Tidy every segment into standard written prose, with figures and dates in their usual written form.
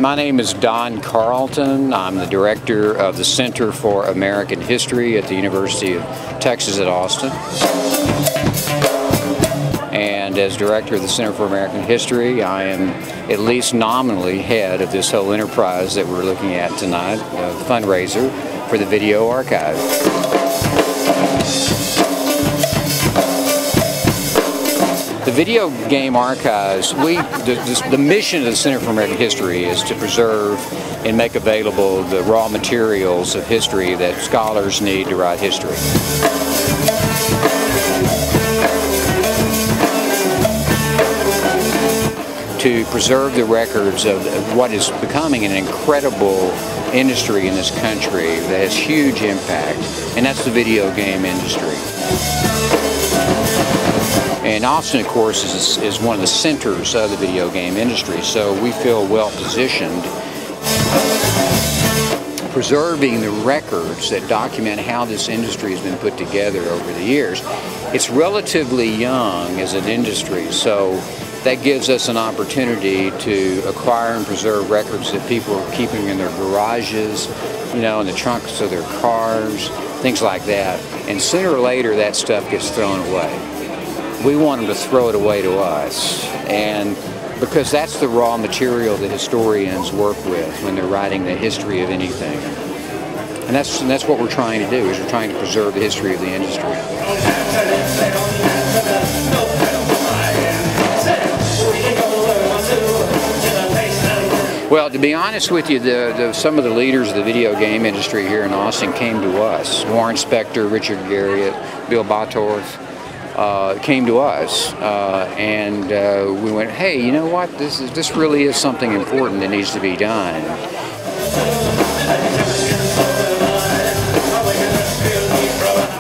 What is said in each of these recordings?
My name is Don Carlton. I'm the director of the Center for American History at the University of Texas at Austin. And as director of the Center for American History, I am at least nominally head of this whole enterprise that we're looking at tonight, a fundraiser for the video archive. The video game archives, the mission of the Center for American History is to preserve and make available the raw materials of history that scholars need to write history. To preserve the records of what is becoming an incredible industry in this country that has huge impact, and that's the video game industry. And Austin, of course, is one of the centers of the video game industry, so we feel well positioned. Preserving the records that document how this industry has been put together over the years. It's relatively young as an industry, so that gives us an opportunity to acquire and preserve records that people are keeping in their garages, you know, in the trunks of their cars, things like that. And sooner or later, that stuff gets thrown away. We want them to throw it away to us, and because that's the raw material that historians work with when they're writing the history of anything. And that's what we're trying to do, is we're trying to preserve the history of the industry. Well, to be honest with you, some of the leaders of the video game industry here in Austin came to us. Warren Spector, Richard Garriott, Bill Bottorff came to us, and we went, hey, you know what, this really is something important that needs to be done.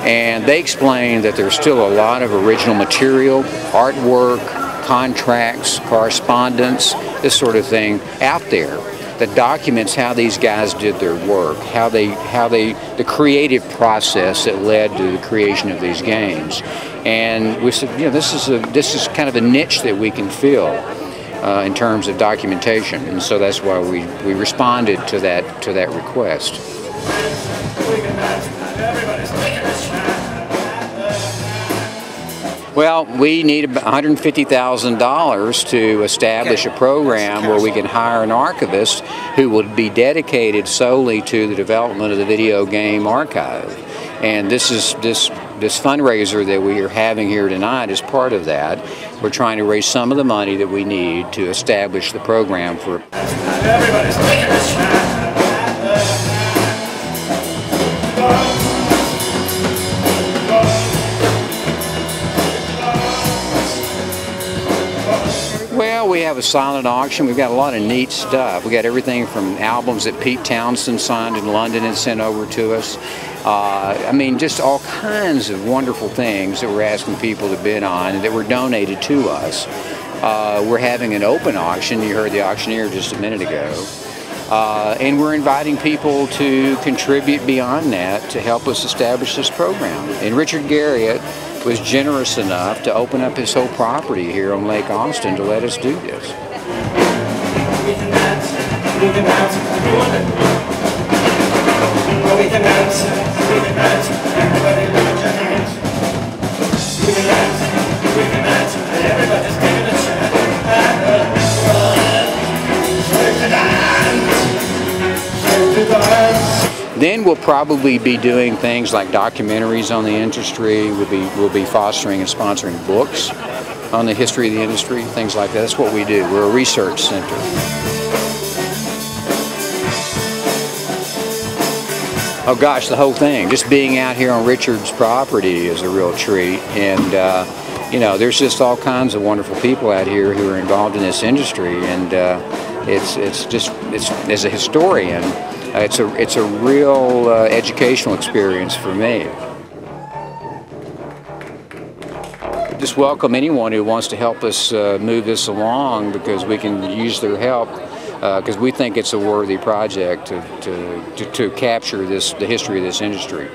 And they explained that there's still a lot of original material, artwork, contracts, correspondence, this sort of thing out there that documents how these guys did their work, the creative process that led to the creation of these games. And we said, you know, this is kind of a niche that we can fill in terms of documentation, and so that's why we responded to that request. Well, we need $150,000 to establish a program where we can hire an archivist who would be dedicated solely to the development of the video game archive. And this fundraiser that we are having here tonight is part of that. We're trying to raise some of the money that we need to establish the program for. Well, we have a silent auction. We've got a lot of neat stuff. We got everything from albums that Pete Townsend signed in London and sent over to us. I mean, just all kinds of wonderful things that we're asking people to bid on and that were donated to us. We're having an open auction. You heard the auctioneer just a minute ago. And we're inviting people to contribute beyond that to help us establish this program. And Richard Garriott was generous enough to open up his whole property here on Lake Austin to let us do this. Then we'll probably be doing things like documentaries on the industry. We'll be fostering and sponsoring books on the history of the industry, things like that. That's what we do. We're a research center. Oh gosh, the whole thing. Just being out here on Richard's property is a real treat. And you know, there's just all kinds of wonderful people out here who are involved in this industry. And it's as a historian, it's a real educational experience for me. Just welcome anyone who wants to help us move this along, because we can use their help, because we think it's a worthy project to capture the history of this industry.